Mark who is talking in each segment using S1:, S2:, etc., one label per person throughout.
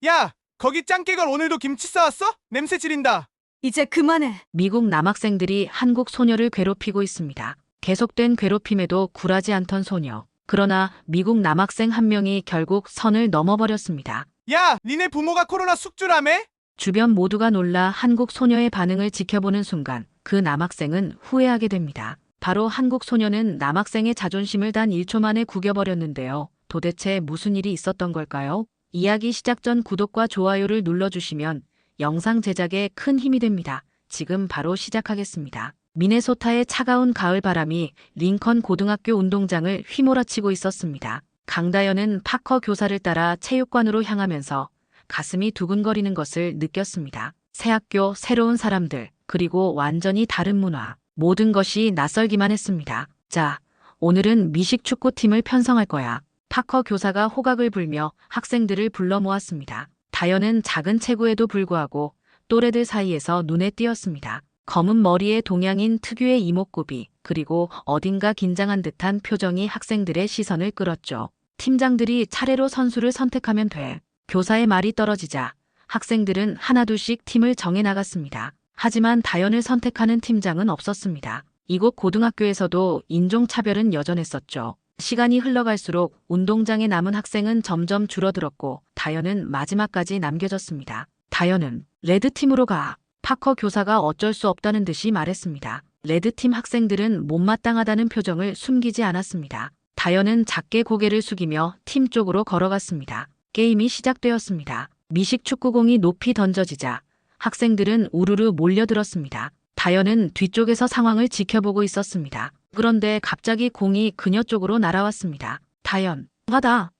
S1: 야, 거기 짱깨걸 오늘도 김치 싸왔어? 냄새 지린다.
S2: 이제 그만해.
S3: 미국 남학생들이 한국 소녀를 괴롭히고 있습니다. 계속된 괴롭힘에도 굴하지 않던 소녀. 그러나 미국 남학생 한 명이 결국 선을 넘어버렸습니다.
S1: 야, 니네 부모가 코로나 숙주라며?
S3: 주변 모두가 놀라 한국 소녀의 반응을 지켜보는 순간 그 남학생은 후회하게 됩니다. 바로 한국 소녀는 남학생의 자존심을 단 1초 만에 구겨버렸는데요. 도대체 무슨 일이 있었던 걸까요? 이야기 시작 전 구독과 좋아요를 눌러주시면 영상 제작에 큰 힘이 됩니다. 지금 바로 시작하겠습니다. 미네소타의 차가운 가을 바람이 링컨 고등학교 운동장을 휘몰아치고 있었습니다. 강다연은 파커 교사를 따라 체육관으로 향하면서 가슴이 두근거리는 것을 느꼈습니다. 새 학교, 새로운 사람들, 그리고 완전히 다른 문화. 모든 것이 낯설기만 했습니다. 자, 오늘은 미식 축구팀을 편성할 거야. 파커 교사가 호각을 불며 학생들을 불러 모았습니다. 다연은 작은 체구에도 불구하고 또래들 사이에서 눈에 띄었습니다. 검은 머리에 동양인 특유의 이목구비, 그리고 어딘가 긴장한 듯한 표정이 학생들의 시선을 끌었죠. 팀장들이 차례로 선수를 선택하면 돼. 교사의 말이 떨어지자 학생들은 하나둘씩 팀을 정해 나갔습니다. 하지만 다연을 선택하는 팀장은 없었습니다. 이곳 고등학교에서도 인종차별은 여전했었죠. 시간이 흘러갈수록 운동장에 남은 학생은 점점 줄어들었고 다연은 마지막까지 남겨졌습니다. 다연은 레드팀으로 가. 파커 교사가 어쩔 수 없다는 듯이 말했습니다. 레드팀 학생들은 못마땅하다는 표정을 숨기지 않았습니다. 다연은 작게 고개를 숙이며 팀 쪽으로 걸어갔습니다. 게임이 시작되었습니다. 미식 축구공이 높이 던져지자 학생들은 우르르 몰려들었습니다. 다연은 뒤쪽에서 상황을 지켜보고 있었습니다. 그런데 갑자기 공이 그녀 쪽으로 날아왔습니다. 다연, 하다.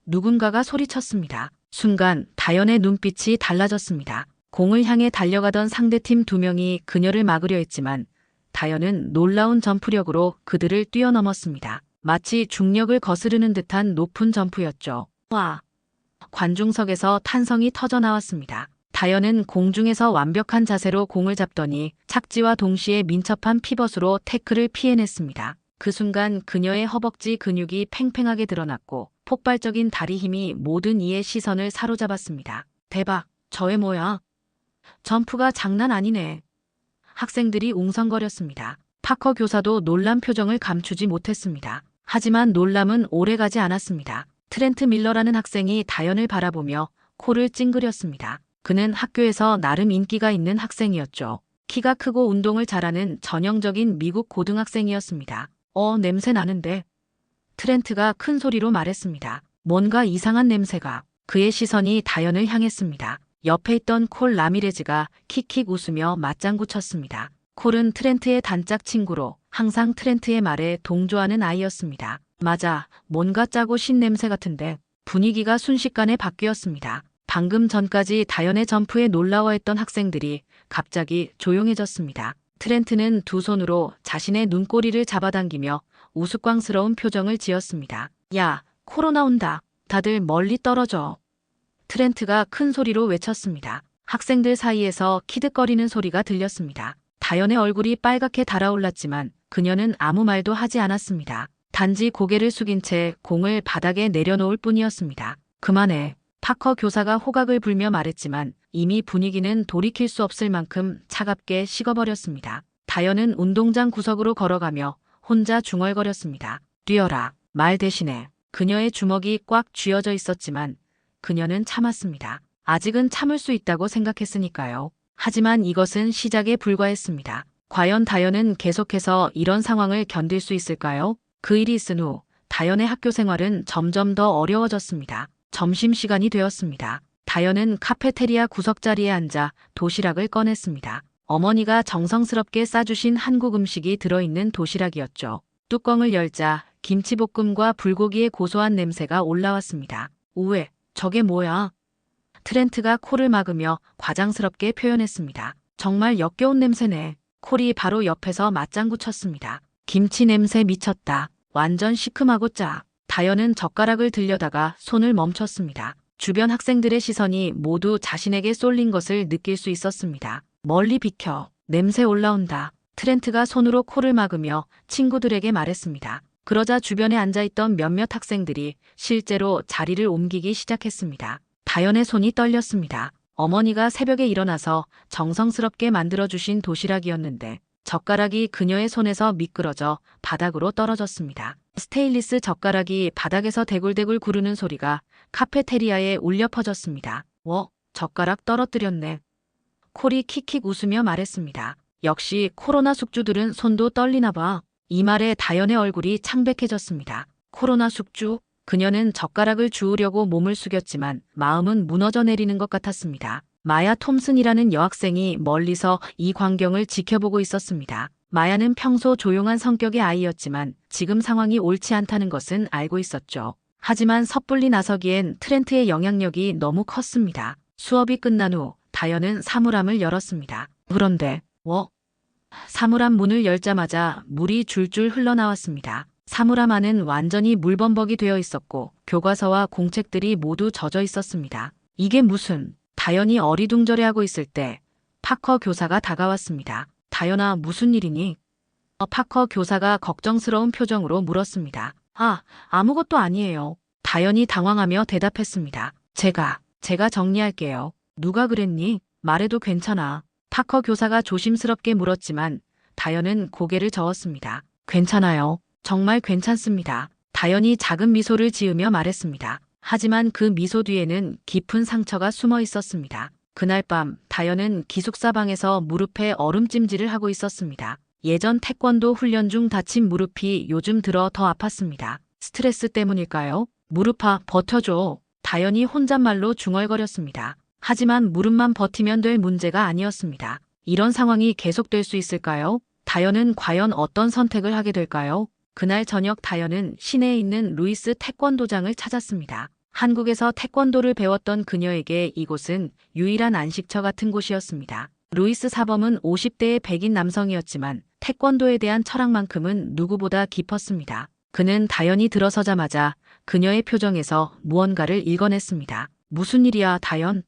S3: 누군가가 소리쳤습니다. 순간 다연의 눈빛이 달라졌습니다. 공을 향해 달려가던 상대팀 2명이 그녀를 막으려 했지만 다연은 놀라운 점프력으로 그들을 뛰어넘었습니다. 마치 중력을 거스르는 듯한 높은 점프였죠. 와! 관중석에서 탄성이 터져나왔습니다. 다연은 공중에서 완벽한 자세로 공을 잡더니 착지와 동시에 민첩한 피벗으로 태클을 피해냈습니다. 그 순간 그녀의 허벅지 근육이 팽팽하게 드러났고 폭발적인 다리 힘이 모든 이의 시선을 사로잡았습니다. 대박! 저애 뭐야? 점프가 장난 아니네. 학생들이 웅성거렸습니다. 파커 교사도 놀란 표정을 감추지 못했습니다. 하지만 놀람은 오래가지 않았습니다. 트렌트 밀러라는 학생이 다연을 바라보며 코를 찡그렸습니다. 그는 학교에서 나름 인기가 있는 학생이었죠. 키가 크고 운동을 잘하는 전형적인 미국 고등학생이었습니다. 냄새 나는데. 트렌트가 큰 소리로 말했습니다. 뭔가 이상한 냄새가. 그의 시선이 다연을 향했습니다. 옆에 있던 콜 라미레즈가 킥킥 웃으며 맞장구 쳤습니다. 콜은 트렌트의 단짝 친구로 항상 트렌트의 말에 동조하는 아이였습니다. 맞아, 뭔가 짜고 신 냄새 같은데. 분위기가 순식간에 바뀌었습니다. 방금 전까지 다연의 점프에 놀라워했던 학생들이 갑자기 조용해졌습니다. 트렌트는 두 손으로 자신의 눈꼬리를 잡아당기며 우스꽝스러운 표정을 지었습니다. 야, 코로나 온다. 다들 멀리 떨어져. 트렌트가 큰 소리로 외쳤습니다. 학생들 사이에서 키득거리는 소리가 들렸습니다. 다연의 얼굴이 빨갛게 달아올랐지만 그녀는 아무 말도 하지 않았습니다. 단지 고개를 숙인 채 공을 바닥에 내려놓을 뿐이었습니다. 그만해. 파커 교사가 호각을 불며 말했지만 이미 분위기는 돌이킬 수 없을 만큼 차갑게 식어버렸습니다. 다연은 운동장 구석으로 걸어가며 혼자 중얼거렸습니다. 뛰어라. 말 대신에. 그녀의 주먹이 꽉 쥐어져 있었지만 그녀는 참았습니다. 아직은 참을 수 있다고 생각했으니까요. 하지만 이것은 시작에 불과했습니다. 과연 다연은 계속해서 이런 상황을 견딜 수 있을까요? 그 일이 있은 후 다연의 학교 생활은 점점 더 어려워졌습니다. 점심시간이 되었습니다. 다연은 카페테리아 구석자리에 앉아 도시락을 꺼냈습니다. 어머니가 정성스럽게 싸주신 한국 음식이 들어있는 도시락이었죠. 뚜껑을 열자 김치볶음과 불고기의 고소한 냄새가 올라왔습니다. 우에, 저게 뭐야? 트렌트가 코를 막으며 과장스럽게 표현했습니다. 정말 역겨운 냄새네. 콜이 바로 옆에서 맞장구 쳤습니다. 김치 냄새 미쳤다. 완전 시큼하고 짜. 다연은 젓가락을 들려다가 손을 멈췄습니다. 주변 학생들의 시선이 모두 자신에게 쏠린 것을 느낄 수 있었습니다. 멀리 비켜. 냄새 올라온다. 트렌트가 손으로 코를 막으며 친구들에게 말했습니다. 그러자 주변에 앉아있던 몇몇 학생들이 실제로 자리를 옮기기 시작했습니다. 다연의 손이 떨렸습니다. 어머니가 새벽에 일어나서 정성스럽게 만들어주신 도시락이었는데 젓가락이 그녀의 손에서 미끄러져 바닥으로 떨어졌습니다. 스테인리스 젓가락이 바닥에서 대굴대굴 구르는 소리가 카페테리아에 울려 퍼졌습니다. 젓가락 떨어뜨렸네. 콜이 킥킥 웃으며 말했습니다. 역시 코로나 숙주들은 손도 떨리나 봐. 이 말에 다연의 얼굴이 창백해졌습니다. 코로나 숙주? 그녀는 젓가락을 주우려고 몸을 숙였지만 마음은 무너져 내리는 것 같았습니다. 마야 톰슨이라는 여학생이 멀리서 이 광경을 지켜보고 있었습니다. 마야는 평소 조용한 성격의 아이였지만 지금 상황이 옳지 않다는 것은 알고 있었죠. 하지만 섣불리 나서기엔 트렌트의 영향력이 너무 컸습니다. 수업이 끝난 후 다연은 사물함을 열었습니다. 그런데 사물함 문을 열자마자 물이 줄줄 흘러나왔습니다. 사물함 안은 완전히 물범벅이 되어 있었고 교과서와 공책들이 모두 젖어 있었습니다. 이게 무슨... 다연이 어리둥절해하고 있을 때 파커 교사가 다가왔습니다. 다연아, 무슨 일이니? 파커 교사가 걱정스러운 표정으로 물었습니다. 아무것도 아니에요. 다연이 당황하며 대답했습니다. 제가 정리할게요. 누가 그랬니? 말해도 괜찮아. 파커 교사가 조심스럽게 물었지만 다연은 고개를 저었습니다. 괜찮아요. 정말 괜찮습니다. 다연이 작은 미소를 지으며 말했습니다. 하지만 그 미소 뒤에는 깊은 상처가 숨어 있었습니다. 그날 밤 다연은 기숙사 방에서 무릎에 얼음찜질을 하고 있었습니다. 예전 태권도 훈련 중 다친 무릎이 요즘 들어 더 아팠습니다. 스트레스 때문일까요? 무릎아, 버텨줘. 다연이 혼잣말로 중얼거렸습니다. 하지만 무릎만 버티면 될 문제가 아니었습니다. 이런 상황이 계속될 수 있을까요? 다연은 과연 어떤 선택을 하게 될까요? 그날 저녁 다연은 시내에 있는 루이스 태권도장을 찾았습니다. 한국에서 태권도를 배웠던 그녀에게 이곳은 유일한 안식처 같은 곳이었습니다. 루이스 사범은 50대의 백인 남성이었지만 태권도에 대한 철학만큼은 누구보다 깊었습니다. 그는 다연이 들어서자마자 그녀의 표정에서 무언가를 읽어냈습니다. 무슨 일이야, 다연?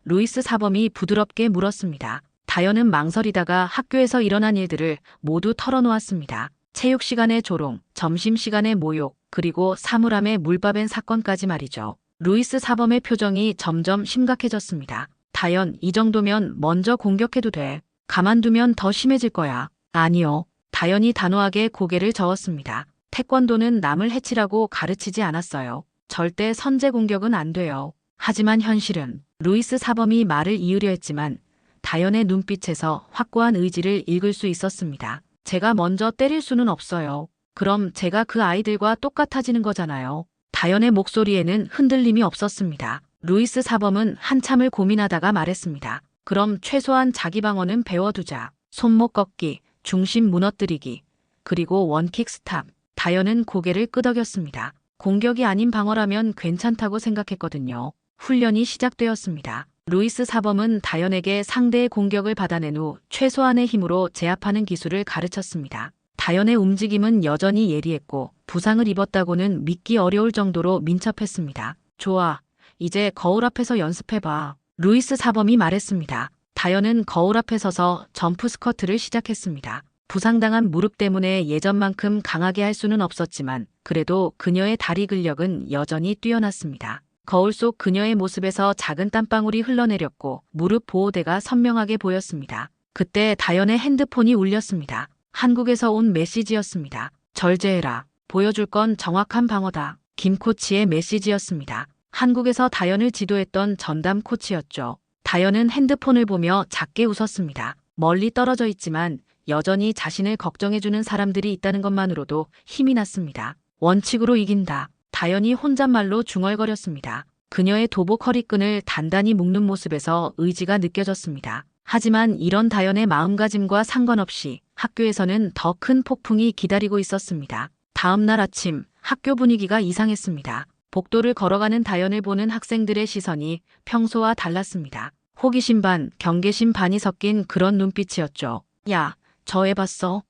S3: 루이스 사범이 부드럽게 물었습니다. 다연은 망설이다가 학교에서 일어난 일들을 모두 털어놓았습니다. 체육 시간의 조롱, 점심 시간의 모욕, 그리고 사물함의 물밥엔 사건까지 말이죠. 루이스 사범의 표정이 점점 심각해졌습니다. 다연, 이 정도면 먼저 공격해도 돼. 가만두면 더 심해질 거야. 아니요. 다연이 단호하게 고개를 저었습니다. 태권도는 남을 해치라고 가르치지 않았어요. 절대 선제 공격은 안 돼요. 하지만 현실은... 루이스 사범이 말을 이으려 했지만 다연의 눈빛에서 확고한 의지를 읽을 수 있었습니다. 제가 먼저 때릴 수는 없어요. 그럼 제가 그 아이들과 똑같아지는 거잖아요. 다연의 목소리에는 흔들림이 없었습니다. 루이스 사범은 한참을 고민하다가 말했습니다. 그럼 최소한 자기 방어는 배워두자. 손목 꺾기, 중심 무너뜨리기, 그리고 원킥 스탑. 다연은 고개를 끄덕였습니다. 공격이 아닌 방어라면 괜찮다고 생각했거든요. 훈련이 시작되었습니다. 루이스 사범은 다연에게 상대의 공격을 받아낸 후 최소한의 힘으로 제압하는 기술을 가르쳤습니다. 다연의 움직임은 여전히 예리했고 부상을 입었다고는 믿기 어려울 정도로 민첩했습니다. 좋아, 이제 거울 앞에서 연습해봐. 루이스 사범이 말했습니다. 다연은 거울 앞에 서서 점프 스쿼트를 시작했습니다. 부상당한 무릎 때문에 예전만큼 강하게 할 수는 없었지만 그래도 그녀의 다리 근력은 여전히 뛰어났습니다. 거울 속 그녀의 모습에서 작은 땀방울이 흘러내렸고 무릎 보호대가 선명하게 보였습니다. 그때 다연의 핸드폰이 울렸습니다. 한국에서 온 메시지였습니다. 절제해라. 보여줄 건 정확한 방어다. 김 코치의 메시지였습니다. 한국에서 다연을 지도했던 전담 코치였죠. 다연은 핸드폰을 보며 작게 웃었습니다. 멀리 떨어져 있지만 여전히 자신을 걱정해주는 사람들이 있다는 것만으로도 힘이 났습니다. 원칙으로 이긴다. 다연이 혼잣말로 중얼거렸습니다. 그녀의 도복 허리끈을 단단히 묶는 모습에서 의지가 느껴졌습니다. 하지만 이런 다연의 마음가짐과 상관없이 학교에서는 더 큰 폭풍이 기다리고 있었습니다. 다음 날 아침 학교 분위기가 이상했습니다. 복도를 걸어가는 다연을 보는 학생들의 시선이 평소와 달랐습니다. 호기심 반, 경계심 반이 섞인 그런 눈빛이었죠. 야, 저 애 봤어?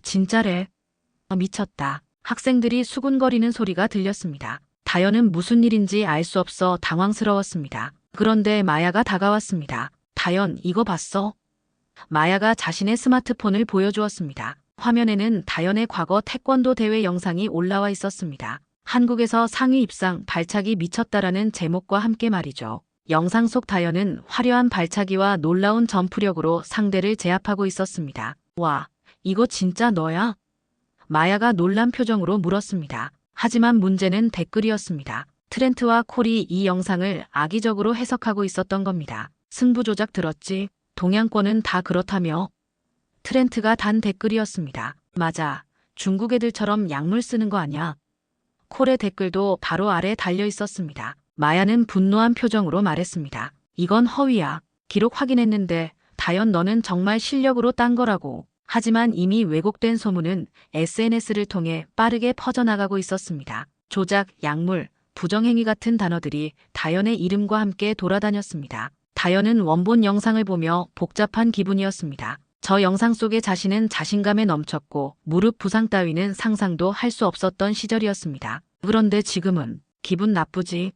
S3: 진짜래? 미쳤다. 학생들이 수군거리는 소리가 들렸습니다. 다연은 무슨 일인지 알 수 없어 당황스러웠습니다. 그런데 마야가 다가왔습니다. 다연, 이거 봤어? 마야가 자신의 스마트폰을 보여주었습니다. 화면에는 다연의 과거 태권도 대회 영상이 올라와 있었습니다. 한국에서 상위 입상 발차기 미쳤다라는 제목과 함께 말이죠. 영상 속 다현은 화려한 발차기와 놀라운 점프력으로 상대를 제압하고 있었습니다. 와, 이거 진짜 너야? 마야가 놀란 표정으로 물었습니다. 하지만 문제는 댓글이었습니다. 트렌트와 콜이 이 영상을 악의적으로 해석하고 있었던 겁니다. 승부 조작 들었지? 동양권은 다 그렇다며? 트렌트가 단 댓글이었습니다. 맞아. 중국 애들처럼 약물 쓰는 거 아냐? 콜의 댓글도 바로 아래 달려 있었습니다. 마야는 분노한 표정으로 말했습니다. 이건 허위야. 기록 확인했는데 다현 너는 정말 실력으로 딴 거라고. 하지만 이미 왜곡된 소문은 SNS를 통해 빠르게 퍼져나가고 있었습니다. 조작, 약물, 부정행위 같은 단어들이 다현의 이름과 함께 돌아다녔습니다. 다현은 원본 영상을 보며 복잡한 기분이었습니다. 저 영상 속의 자신은 자신감에 넘쳤고 무릎 부상 따위는 상상도 할 수 없었던 시절이었습니다. 그런데 지금은 기분 나쁘지?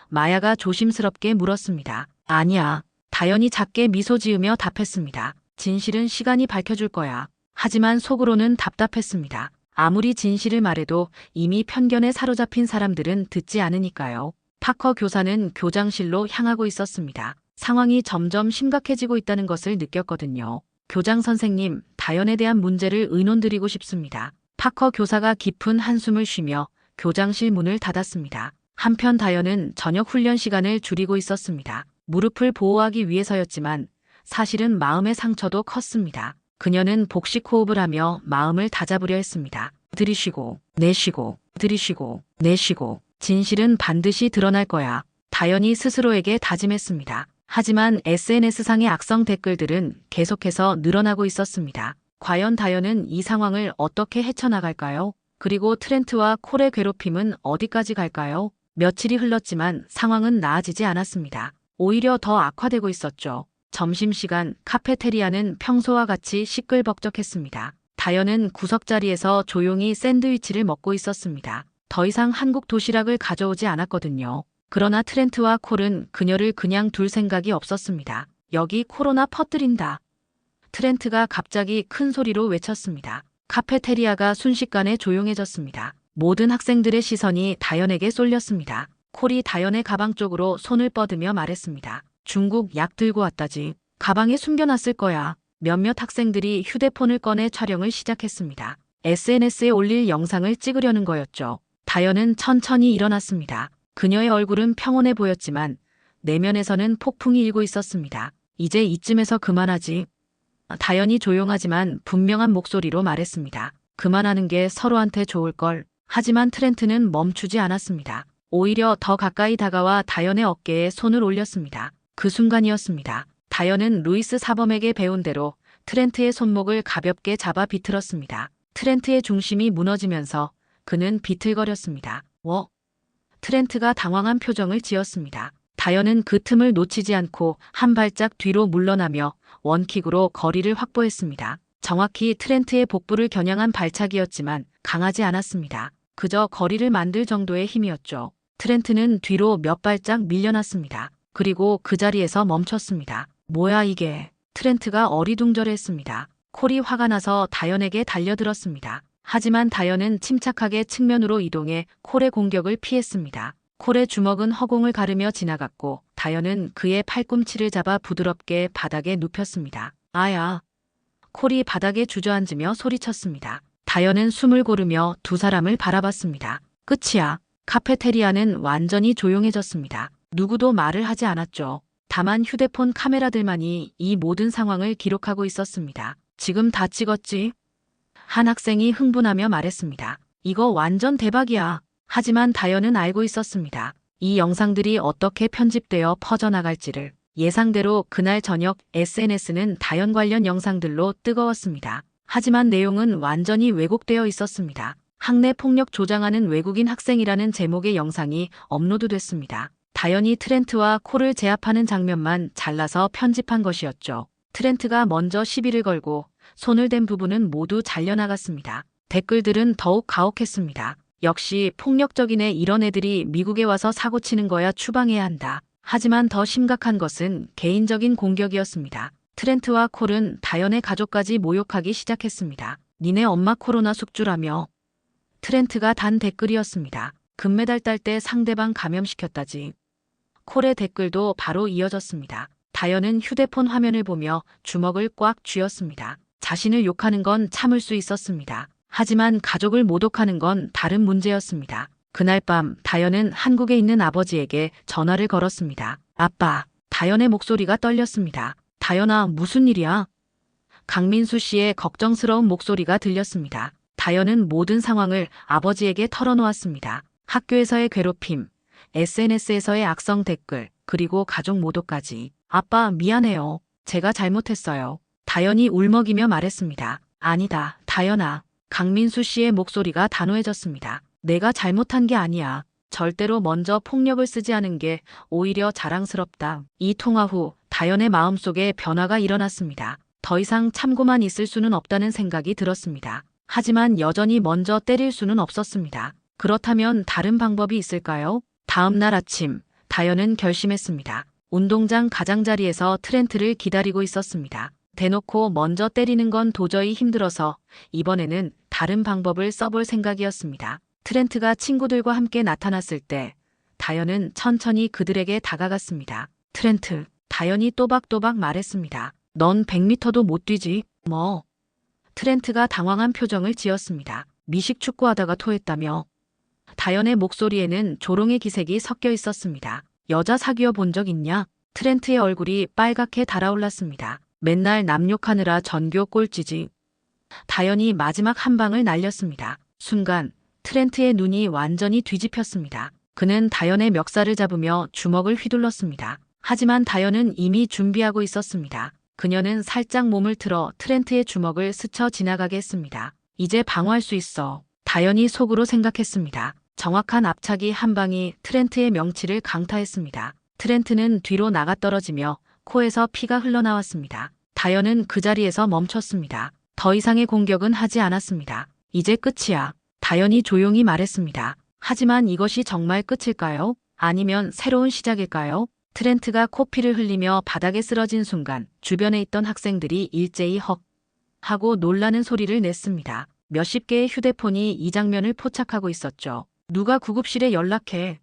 S3: 마야가 조심스럽게 물었습니다. 아니야. 다현이 작게 미소 지으며 답했습니다. 진실은 시간이 밝혀줄 거야. 하지만 속으로는 답답했습니다. 아무리 진실을 말해도 이미 편견에 사로잡힌 사람들은 듣지 않으니까요. 파커 교사는 교장실로 향하고 있었습니다. 상황이 점점 심각해지고 있다는 것을 느꼈거든요. 교장 선생님, 다현에 대한 문제를 의논드리고 싶습니다. 파커 교사가 깊은 한숨을 쉬며 교장실 문을 닫았습니다. 한편 다현은 저녁 훈련 시간을 줄이고 있었습니다. 무릎을 보호하기 위해서였지만 사실은 마음의 상처도 컸습니다. 그녀는 복식 호흡을 하며 마음을 다잡으려 했습니다. 들이쉬고, 내쉬고, 들이쉬고, 내쉬고. 진실은 반드시 드러날 거야. 다현이 스스로에게 다짐했습니다. 하지만 SNS상의 악성 댓글들은 계속해서 늘어나고 있었습니다. 과연 다현은 이 상황을 어떻게 헤쳐나갈까요? 그리고 트렌트와 콜의 괴롭힘은 어디까지 갈까요? 며칠이 흘렀지만 상황은 나아지지 않았습니다. 오히려 더 악화되고 있었죠. 점심시간 카페테리아는 평소와 같이 시끌벅적했습니다. 다현은 구석자리에서 조용히 샌드위치를 먹고 있었습니다. 더 이상 한국 도시락을 가져오지 않았거든요. 그러나 트렌트와 콜은 그녀를 그냥 둘 생각이 없었습니다. 여기 코로나 퍼뜨린다. 트렌트가 갑자기 큰 소리로 외쳤습니다. 카페테리아가 순식간에 조용해졌습니다. 모든 학생들의 시선이 다현에게 쏠렸습니다. 콜이 다현의 가방 쪽으로 손을 뻗으며 말했습니다. 중국 약 들고 왔다지. 가방에 숨겨놨을 거야. 몇몇 학생들이 휴대폰을 꺼내 촬영을 시작했습니다. SNS에 올릴 영상을 찍으려는 거였죠. 다현은 천천히 일어났습니다. 그녀의 얼굴은 평온해 보였지만 내면에서는 폭풍이 일고 있었습니다. 이제 이쯤에서 그만하지. 다현이 조용하지만 분명한 목소리로 말했습니다. 그만하는 게 서로한테 좋을걸. 하지만 트렌트는 멈추지 않았습니다. 오히려 더 가까이 다가와 다현의 어깨에 손을 올렸습니다. 그 순간이었습니다. 다현은 루이스 사범에게 배운 대로 트렌트의 손목을 가볍게 잡아 비틀었습니다. 트렌트의 중심이 무너지면서 그는 비틀거렸습니다. 트렌트가 당황한 표정을 지었습니다. 다현은 그 틈을 놓치지 않고 한 발짝 뒤로 물러나며 원킥으로 거리를 확보했습니다. 정확히 트렌트의 복부를 겨냥한 발차기였지만 강하지 않았습니다. 그저 거리를 만들 정도의 힘이었죠. 트렌트는 뒤로 몇 발짝 밀려났습니다. 그리고 그 자리에서 멈췄습니다. 뭐야 이게. 트렌트가 어리둥절했습니다. 콜이 화가 나서 다현에게 달려들었습니다. 하지만 다현은 침착하게 측면으로 이동해 콜의 공격을 피했습니다. 콜의 주먹은 허공을 가르며 지나갔고 다현은 그의 팔꿈치를 잡아 부드럽게 바닥에 눕혔습니다. 아야. 콜이 바닥에 주저앉으며 소리쳤습니다. 다현은 숨을 고르며 두 사람을 바라봤습니다. 끝이야. 카페테리아는 완전히 조용해졌습니다. 누구도 말을 하지 않았죠. 다만 휴대폰 카메라들만이 이 모든 상황을 기록하고 있었습니다. 지금 다 찍었지? 한 학생이 흥분하며 말했습니다. 이거 완전 대박이야. 하지만 다현은 알고 있었습니다. 이 영상들이 어떻게 편집되어 퍼져나갈지를. 예상대로 그날 저녁 SNS는 다현 관련 영상들로 뜨거웠습니다. 하지만 내용은 완전히 왜곡되어 있었습니다. 학내 폭력 조장하는 외국인 학생이라는 제목의 영상이 업로드됐습니다. 다현이 트렌트와 콜을 제압하는 장면만 잘라서 편집한 것이었죠. 트렌트가 먼저 시비를 걸고 손을 댄 부분은 모두 잘려나갔습니다. 댓글들은 더욱 가혹했습니다. 역시 폭력적인 애 이런 애들이 미국에 와서 사고치는 거야 추방해야 한다. 하지만 더 심각한 것은 개인적인 공격이었습니다. 트렌트와 콜은 다현의 가족까지 모욕하기 시작했습니다. 니네 엄마 코로나 숙주라며. 트렌트가 단 댓글이었습니다. 금메달 딸 때 상대방 감염시켰다지. 콜의 댓글도 바로 이어졌습니다. 다현은 휴대폰 화면을 보며 주먹을 꽉 쥐었습니다. 자신을 욕하는 건 참을 수 있었습니다. 하지만 가족을 모독하는 건 다른 문제였습니다. 그날 밤 다현은 한국에 있는 아버지에게 전화를 걸었습니다. 아빠, 다현의 목소리가 떨렸습니다. 다현아, 무슨 일이야? 강민수 씨의 걱정스러운 목소리가 들렸습니다. 다현은 모든 상황을 아버지에게 털어놓았습니다. 학교에서의 괴롭힘, SNS에서의 악성 댓글, 그리고 가족 모독까지. 아빠, 미안해요. 제가 잘못했어요. 다현이 울먹이며 말했습니다. 아니다, 다현아. 강민수 씨의 목소리가 단호해졌습니다. 내가 잘못한 게 아니야. 절대로 먼저 폭력을 쓰지 않은 게 오히려 자랑스럽다. 이 통화 후 다현의 마음속에 변화가 일어났습니다. 더 이상 참고만 있을 수는 없다는 생각이 들었습니다. 하지만 여전히 먼저 때릴 수는 없었습니다. 그렇다면 다른 방법이 있을까요? 다음 날 아침, 다현은 결심했습니다. 운동장 가장자리에서 트렌트를 기다리고 있었습니다. 대놓고 먼저 때리는 건 도저히 힘들어서 이번에는 다른 방법을 써볼 생각이었습니다. 트렌트가 친구들과 함께 나타났을 때 다현은 천천히 그들에게 다가갔습니다. 트렌트, 다현이 또박또박 말했습니다. 넌 100m도 못 뛰지, 뭐. 트렌트가 당황한 표정을 지었습니다. 미식축구하다가 토했다며. 다현의 목소리에는 조롱의 기색이 섞여 있었습니다. 여자 사귀어 본 적 있냐? 트렌트의 얼굴이 빨갛게 달아올랐습니다. 맨날 남 욕하느라 전교 꼴찌지. 다현이 마지막 한 방을 날렸습니다. 순간 트렌트의 눈이 완전히 뒤집혔습니다. 그는 다현의 멱살을 잡으며 주먹을 휘둘렀습니다. 하지만 다현은 이미 준비하고 있었습니다. 그녀는 살짝 몸을 틀어 트렌트의 주먹을 스쳐 지나가게 했습니다. 이제 방어할 수 있어. 다현이 속으로 생각했습니다. 정확한 앞차기 한 방이 트렌트의 명치를 강타했습니다. 트렌트는 뒤로 나가 떨어지며 코에서 피가 흘러나왔습니다. 다현은 그 자리에서 멈췄습니다. 더 이상의 공격은 하지 않았습니다. 이제 끝이야. 다현이 조용히 말했습니다. 하지만 이것이 정말 끝일까요? 아니면 새로운 시작일까요? 트렌트가 코피를 흘리며 바닥에 쓰러진 순간 주변에 있던 학생들이 일제히 헉 하고 놀라는 소리를 냈습니다. 몇십 개의 휴대폰이 이 장면을 포착하고 있었죠. 누가 구급실에 연락해.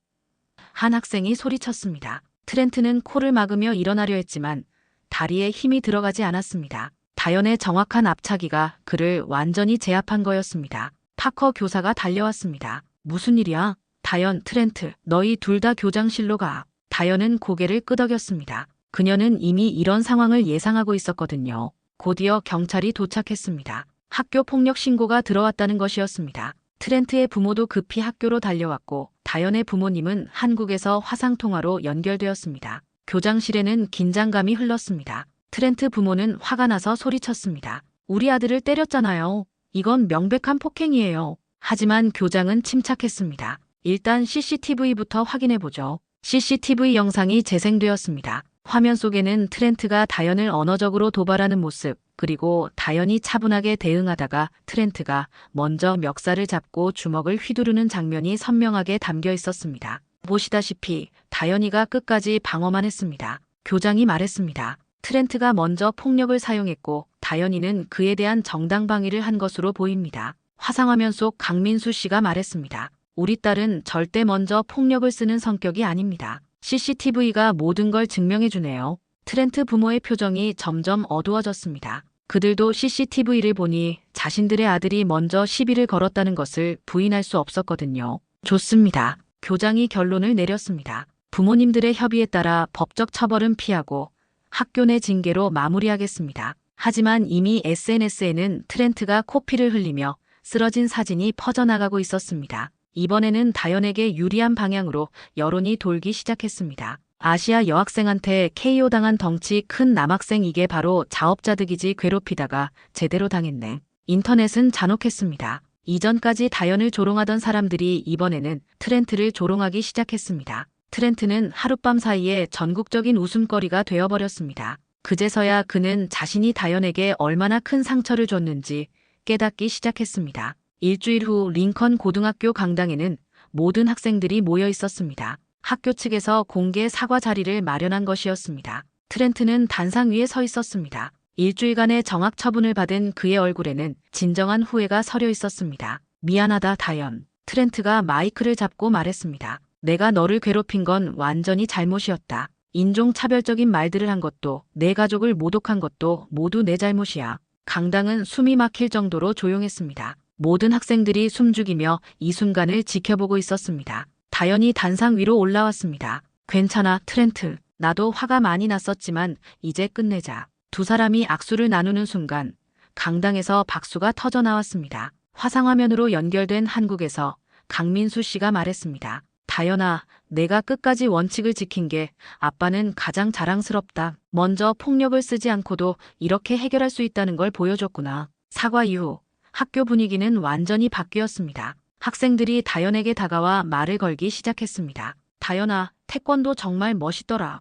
S3: 한 학생이 소리쳤습니다. 트렌트는 코를 막으며 일어나려 했지만 다리에 힘이 들어가지 않았습니다. 다현의 정확한 앞차기가 그를 완전히 제압한 거였습니다. 파커 교사가 달려왔습니다. 무슨 일이야? 다현, 트렌트, 너희 둘 다 교장실로 가. 다현은 고개를 끄덕였습니다. 그녀는 이미 이런 상황을 예상하고 있었거든요. 곧이어 경찰이 도착했습니다. 학교 폭력 신고가 들어왔다는 것이었습니다. 트렌트의 부모도 급히 학교로 달려왔고 다현의 부모님은 한국에서 화상통화로 연결되었습니다. 교장실에는 긴장감이 흘렀습니다. 트렌트 부모는 화가 나서 소리쳤습니다. 우리 아들을 때렸잖아요. 이건 명백한 폭행이에요. 하지만 교장은 침착했습니다. 일단 CCTV부터 확인해보죠. CCTV 영상이 재생되었습니다. 화면 속에는 트렌트가 다현을 언어적으로 도발하는 모습, 그리고 다현이 차분하게 대응하다가 트렌트가 먼저 멱살을 잡고 주먹을 휘두르는 장면이 선명하게 담겨 있었습니다. 보시다시피 다현이가 끝까지 방어만 했습니다. 교장이 말했습니다. 트렌트가 먼저 폭력을 사용했고 다현이는 그에 대한 정당방위를 한 것으로 보입니다. 화상화면 속 강민수 씨가 말했습니다. 우리 딸은 절대 먼저 폭력을 쓰는 성격이 아닙니다. CCTV가 모든 걸 증명해주네요. 트렌트 부모의 표정이 점점 어두워졌습니다. 그들도 CCTV를 보니 자신들의 아들이 먼저 시비를 걸었다는 것을 부인할 수 없었거든요. 좋습니다. 교장이 결론을 내렸습니다. 부모님들의 협의에 따라 법적 처벌은 피하고 학교 내 징계로 마무리하겠습니다. 하지만 이미 SNS에는 트렌트가 코피를 흘리며 쓰러진 사진이 퍼져나가고 있었습니다. 이번에는 다현에게 유리한 방향으로 여론이 돌기 시작했습니다. 아시아 여학생한테 KO 당한 덩치 큰 남학생, 이게 바로 자업자득이지, 괴롭히다가 제대로 당했네. 인터넷은 잔혹했습니다. 이전까지 다현을 조롱하던 사람들이 이번에는 트렌트를 조롱하기 시작했습니다. 트렌트는 하룻밤 사이에 전국적인 웃음거리가 되어버렸습니다. 그제서야 그는 자신이 다현에게 얼마나 큰 상처를 줬는지 깨닫기 시작했습니다. 일주일 후 링컨 고등학교 강당에는 모든 학생들이 모여 있었습니다. 학교 측에서 공개 사과 자리를 마련한 것이었습니다. 트렌트는 단상 위에 서 있었습니다. 일주일간의 정학 처분을 받은 그의 얼굴에는 진정한 후회가 서려 있었습니다. 미안하다, 다현. 트렌트가 마이크를 잡고 말했습니다. 내가 너를 괴롭힌 건 완전히 잘못이었다. 인종차별적인 말들을 한 것도 내 가족을 모독한 것도 모두 내 잘못이야. 강당은 숨이 막힐 정도로 조용했습니다. 모든 학생들이 숨죽이며 이 순간을 지켜보고 있었습니다. 다연이 단상 위로 올라왔습니다. 괜찮아, 트렌트. 나도 화가 많이 났었지만 이제 끝내자. 두 사람이 악수를 나누는 순간 강당에서 박수가 터져 나왔습니다. 화상화면으로 연결된 한국에서 강민수 씨가 말했습니다. 다연아, 내가 끝까지 원칙을 지킨 게 아빠는 가장 자랑스럽다. 먼저 폭력을 쓰지 않고도 이렇게 해결할 수 있다는 걸 보여줬구나. 사과 이후 학교 분위기는 완전히 바뀌었습니다. 학생들이 다연에게 다가와 말을 걸기 시작했습니다. 다연아, 태권도 정말 멋있더라.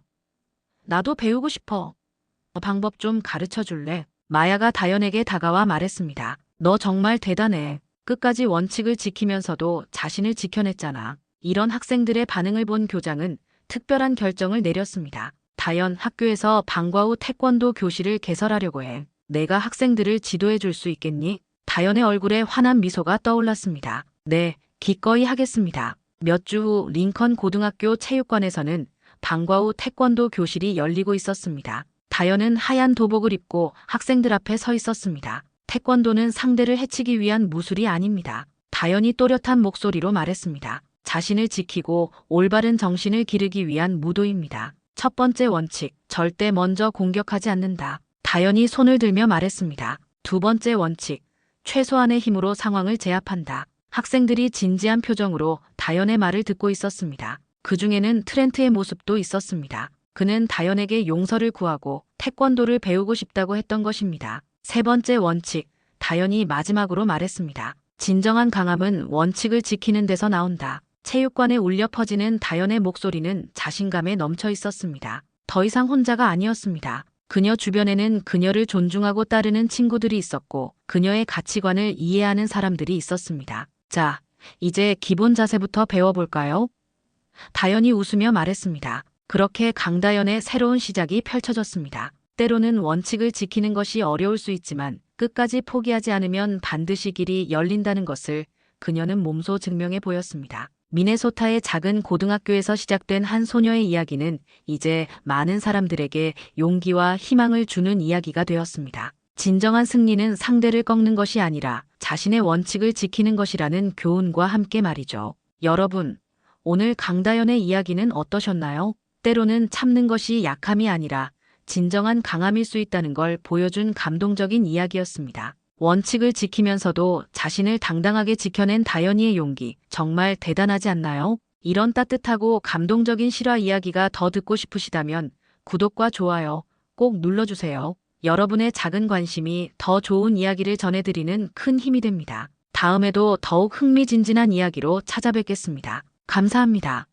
S3: 나도 배우고 싶어. 방법 좀 가르쳐 줄래? 마야가 다연에게 다가와 말했습니다. 너 정말 대단해. 끝까지 원칙을 지키면서도 자신을 지켜냈잖아. 이런 학생들의 반응을 본 교장은 특별한 결정을 내렸습니다. 다연, 학교에서 방과 후 태권도 교실을 개설하려고 해. 내가 학생들을 지도해 줄 수 있겠니? 다연의 얼굴에 환한 미소가 떠올랐습니다. 네, 기꺼이 하겠습니다. 몇 주 후 링컨 고등학교 체육관에서는 방과 후 태권도 교실이 열리고 있었습니다. 다연은 하얀 도복을 입고 학생들 앞에 서 있었습니다. 태권도는 상대를 해치기 위한 무술이 아닙니다. 다연이 또렷한 목소리로 말했습니다. 자신을 지키고 올바른 정신을 기르기 위한 무도입니다. 첫 번째 원칙, 절대 먼저 공격하지 않는다. 다연이 손을 들며 말했습니다. 두 번째 원칙, 최소한의 힘으로 상황을 제압한다. 학생들이 진지한 표정으로 다연의 말을 듣고 있었습니다. 그 중에는 트렌트의 모습도 있었습니다. 그는 다연에게 용서를 구하고 태권도를 배우고 싶다고 했던 것입니다. 세 번째 원칙, 다연이 마지막으로 말했습니다. 진정한 강함은 원칙을 지키는 데서 나온다. 체육관에 울려 퍼지는 다연의 목소리는 자신감에 넘쳐 있었습니다. 더 이상 혼자가 아니었습니다. 그녀 주변에는 그녀를 존중하고 따르는 친구들이 있었고 그녀의 가치관을 이해하는 사람들이 있었습니다. 자, 이제 기본 자세부터 배워볼까요? 다연이 웃으며 말했습니다. 그렇게 강다연의 새로운 시작이 펼쳐졌습니다. 때로는 원칙을 지키는 것이 어려울 수 있지만 끝까지 포기하지 않으면 반드시 길이 열린다는 것을 그녀는 몸소 증명해 보였습니다. 미네소타의 작은 고등학교에서 시작된 한 소녀의 이야기는 이제 많은 사람들에게 용기와 희망을 주는 이야기가 되었습니다. 진정한 승리는 상대를 꺾는 것이 아니라 자신의 원칙을 지키는 것이라는 교훈과 함께 말이죠. 여러분, 오늘 강다연의 이야기는 어떠셨나요? 때로는 참는 것이 약함이 아니라 진정한 강함일 수 있다는 걸 보여준 감동적인 이야기였습니다. 원칙을 지키면서도 자신을 당당하게 지켜낸 다연이의 용기, 정말 대단하지 않나요? 이런 따뜻하고 감동적인 실화 이야기가 더 듣고 싶으시다면 구독과 좋아요 꼭 눌러주세요. 여러분의 작은 관심이 더 좋은 이야기를 전해드리는 큰 힘이 됩니다. 다음에도 더욱 흥미진진한 이야기로 찾아뵙겠습니다. 감사합니다.